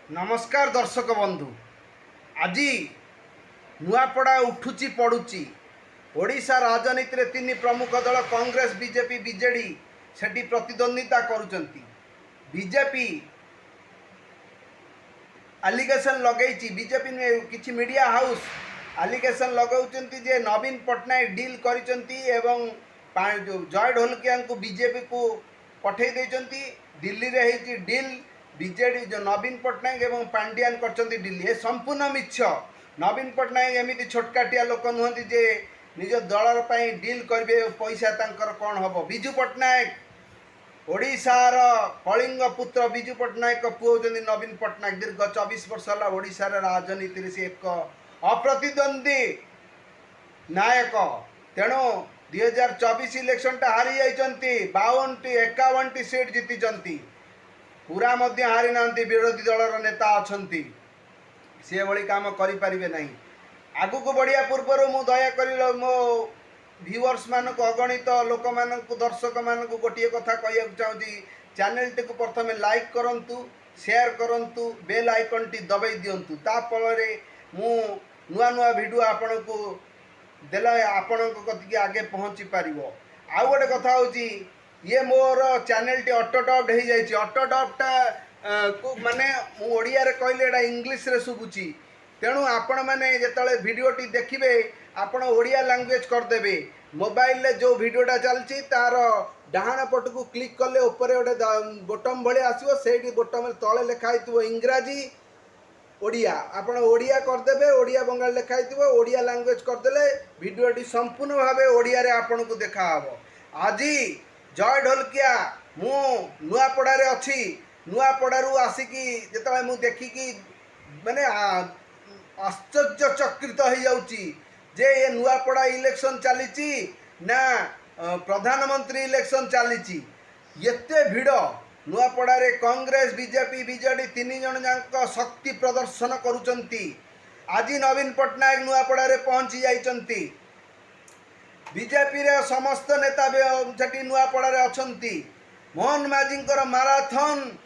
नमस्कार दर्शक बंधु। आज नुआपड़ा उठुची पड़ुची ओडिशा राजनीति रे तीन प्रमुख दल कांग्रेस बीजेपी बीजेडी सेठी प्रतिद्वंदिता करुचंती। बीजेपी आलिगेशन लगेची बीजेपी में किछि मीडिया हाउस आलिगेशन लगाउचंती जे नवीन पटनायक डील करिचंती एवं जय ढोलकिया को बीजेपी को पठे देचंती। दिल्ली रे हेची डील बीजेडी जो नवीन पटनायक एवं पांड्यान करचंती डील ए संपूर्ण मिछ। नवीन पटनायक एमिति छोटकाटिया लोक नुहंती जे निज दलर पई डील करबे पैसा तांकर कोन हबो। बिजू पटनायक ओडिशार कलिंग पुत्र बिजू पटनायक पुओ होचंती नवीन पटनायक। दीर्घ 24 वर्ष होला ओडिशार राजनीति रे से एक अप्रतिद्वंदी नायक। तेणु 2024 इलेक्शन टा हारी जाइचंती। 52 सीट जीतिचंती। पूरा मध्य हारी नांती। विरोधी दलर नेता अछंती से भली काम करि परिबे नहीं। आगु को बढ़िया पूर्वर मु दया करी मो व्यूअर्स मान को अगणित लोक मान को दर्शक मान को गोटे कथा कहया चाहूँगी। चैनल टी को प्रथम लाइक करंतु, शेयर करंतु, बेल आइकन टी दबाई दियंतु। ता फलरे मु नुआ नुआ वीडियो आपन को देला आपन को कति आगे पहुँची पारिबो। आ गोटे कथा होची ये मोर चैनल टी ऑटो डब्ड हो जाइए। ऑटो डब्टा को माने मु ओडिया रे कहले एटा इंग्लिश रे सुबुची। तेणु आपण माने जेतले वीडियो टी देखिबे आपण ओडिया लैंग्वेज कर देबे। मोबाइल रे जो वीडियोटा चलची तार डाहाण पट को क्लिक करले ऊपर गोटे बटन भले आसीबो। सेठी बटन तळे लिखा हितबो इंग्राजी ओडिया। आपण ओडिया कर देबे। ओडिया बंगाल लिखा हितबो। ओडिया लैंग्वेज कर देले वीडियो टी संपूर्ण भाबे ओडिया रे आपण को देखा हबो। आजी जय ढोलकिया मु नुआपड़ा रे अच्छी। नुआपड़ारू आसिकी जेतबे मु देखिकी माने आश्चर्यचकित हो जाउची जे ये नुआपड़ा इलेक्शन चलीची ना प्रधानमंत्री इलेक्शन चलीची। एते भिड़ नुआपड़ा रे कांग्रेस बीजेपी बीजेडी तीन जन जाक शक्ति प्रदर्शन करुचंती। आज नवीन पटनायक नुआपड़ा रे पहुंची जाइचंती। बीजेपी रे समस्त नेता सेठी नुआपड़ा रे अछंती। मोहन माझींकर माराथन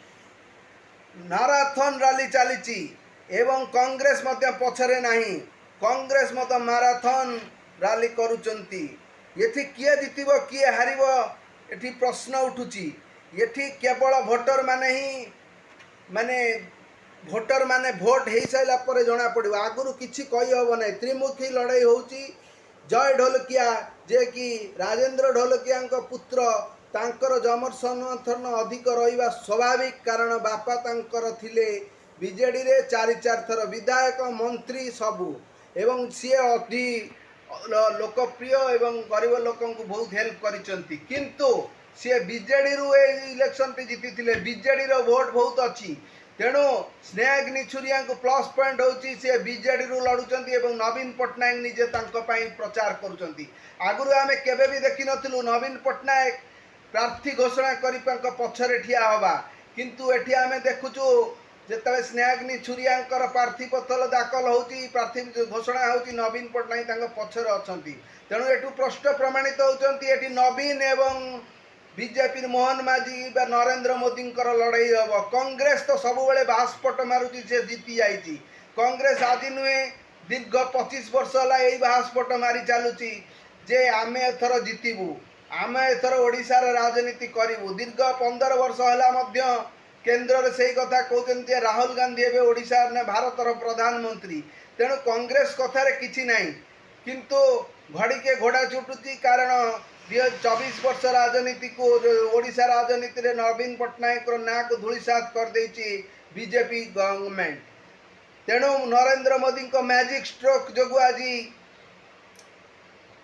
रैली चलीची एवं कांग्रेस मध्य पछरे नहीं। कांग्रेस मत माराथन रैली करुचंती। एठी किए जितिबो किए हारिबो एठी प्रश्न उठुची। एठी केवल भोटर माने ही माने भोटर माने भोट हो सारा पर जना पड़ो। आगुरी किछि कहि हबो नै। त्रिमुखी लड़ाई होउची। जय ढोलकिया जे कि राजेंद्र ढोलकिया पुत्र तांकर जमर समर्थन अधिक रहिबा स्वाभाविक। कारण बापा तांकर थिले बीजेडी रे 4 थर विधायक मंत्री सबू एवं सी अति लोकप्रिय एवं गरीब लोकन को बहुत हेल्प करिसंती। किंतु सी बीजेडी रु इलेक्शन पे जीति थिले। बीजेडी रो वोट बहुत अच्छी। तेणु स्नेहाग्नि छुरिया को प्लस पॉइंट होची से बीजेडी रु लड़ुचंती एवं नवीन पटनायक निजे तांको पई प्रचार करुचंती। आगुरु आमे केबे भी देखि नथिलु नवीन पटनायक प्रार्थी घोषणा करी पांको पछरे ठिया होबा। किंतु एठी आमे देखुचु जेतले स्नेहाग्नि छुरियांकर प्रार्थी पत्र दाखल होची प्रार्थी घोषणा होची नवीन पटनायक तांको पछरे अछंती। तेणु एठु प्रश्न प्रमाणित होचंती एठी नवीन एवं बीजेपी मोहन माझी बा नरेंद्र मोदी लड़ाई हम। कांग्रेस तो सब बेले बासपट मारुची से जीति जाइए। कांग्रेस आज नुहे दीर्घ 25 वर्ष है यही बासपट मारी चलुची जे आमे एथर जीतबू आमे एथर ओडिशार राजनीति करूँ। दीर्घ 15 वर्ष है केन्द्र से ही कथा कहते राहुल गांधी एवं ओडिशा ने भारतर प्रधानमंत्री। तेणु कांग्रेस कथार किसी ना किंतु घड़ी के घोड़ा छुटुची। कारण 24 वर्ष राजनीति को ओडिशा राजनीति रे नवीन पटनायक ना को धूलिसात कर देची बीजेपी गवर्नमेंट। तेणु नरेंद्र मोदी को मैजिक स्ट्रोक जो आज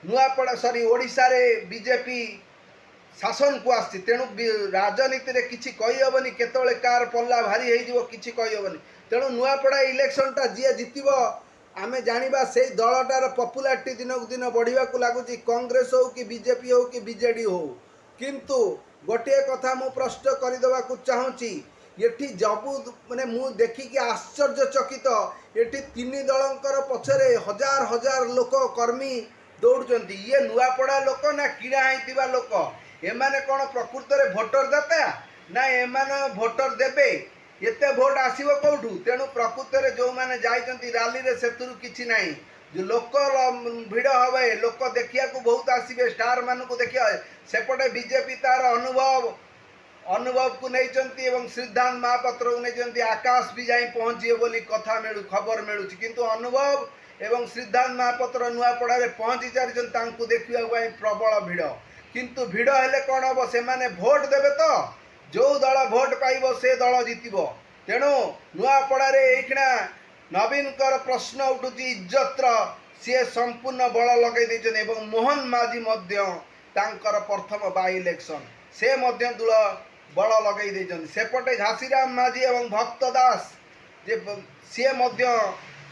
नुआपड़ा ओडिशा रे बीजेपी शासन को आसी। तेणु राजनीति रे किछि कहि हबनी केतले कार पल्ला भारी हे जिवो किछि कहि हबनी। तेणु नुआपड़ा इलेक्शन टा जे जितिबो आमे जानिबा से दलटार पपुलारिटी दिनक दिन बढ़िया को लगुच। कांग्रेस हो कि बीजेपी हो कि बीजेडी हो। किंतु गोटे कथा मु प्रश्न करदेवा को चाहूँगी। ये जबू माने मु देखिकी आश्चर्यचकित ये तीन दलंकर पछरे हजार हजार लोक कर्मी दौड़ुंट। ये नुआपड़ा लोक ना किणा होइतिबा लोक। एमाने कौन प्रकृत में भोटर दाता ना एमाने भोटर देबे एते भोट आसीबो कोठू तेणु प्रकृत रे जो माने जाइचंती रैली रे सेतुरु किछि नाही जो लोक भिड़ हवे लोक देखिया को बहुत आसीबे स्टार मान को देखिया सेपटे बीजेपी तार अनुभव को नहीं एवं सिद्धांत महापात्र को नहीं आकाश भी जाई पहुँचे बोली कथा मिलू खबर मिलूँ किंतु अनुभव एवं सिद्धांत महापात्र नुआपड़ा पहुँची सारी देखा प्रबल भिड़ किंतु भिड़ हेले कौन हम से माने भोट देवे तो जो दल भोट पाइब से दल जितब तेणु नुआपड़ा एखिना नवीन प्रश्न उठुची इज्जतर सी संपूर्ण बल लगे मोहन माझी तांकर प्रथम बाई इलेक्शन से दूल बल लगे सेपटे घासीराम माझी एवं भक्त दास जे सी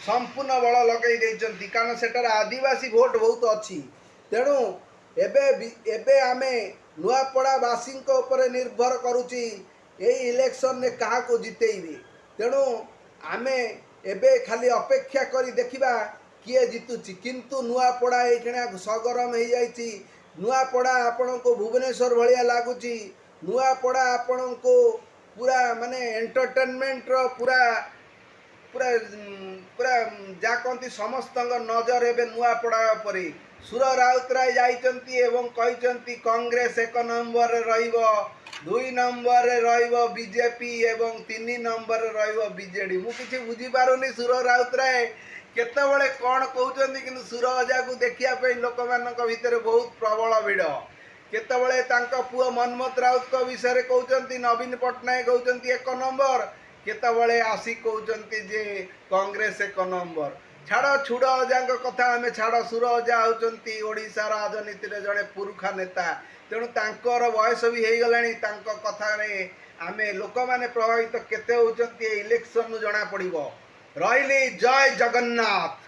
संपूर्ण बल लगे कारण सेटार आदिवासी भोट बहुत अच्छी तेणु एबे आमे नुआपड़ावासी निर्भर करुची यही इलेक्शन ने क्या को जितेबे तेणु आमे एबे खाली अपेक्षा करी देखिबा किए जितुची किंतु नुआपड़ा ये सगरम हो जाइए नुआपड़ा आपण को भुवनेश्वर भाया लगुच नुआपड़ा आपण को पूरा माने एंटरटेनमेंट रो पूरा पूरा पूरा जा कहती समस्त नजर एवं नुआपड़ा पर सुर राउतराय जाइचंती एवं कहिचंती कांग्रेस 1 नंबर रहिबो 2 नंबर रहिबो बीजेपी एवं 3 नंबर रहिबो बीजेडी मु किछि बुझी पारुनी सुर राउतराय केतबळे कौन कहउचंती किंतु सुर अजा को देखिया पे लोक मानक भितर बहुत प्रबल भिड़ केतबळे तांका पुआ मनमोहन राउत को विषय कहउचंती नवीन पटनायक कहउचंती 1 नंबर केतबळे आसी कहउचंती जे कांग्रेस 1 नंबर छाड़ छुड़ अजा कथा आम छाड़ सुर अजा होती ओडिशा राजनीति रे जड़े पुरुखा नेता तेणु तांकर बयस भी हो गला कथा आम लोक मैंने प्रभावित केते होती इलेक्शन जना पड़ो रही जय जगन्नाथ।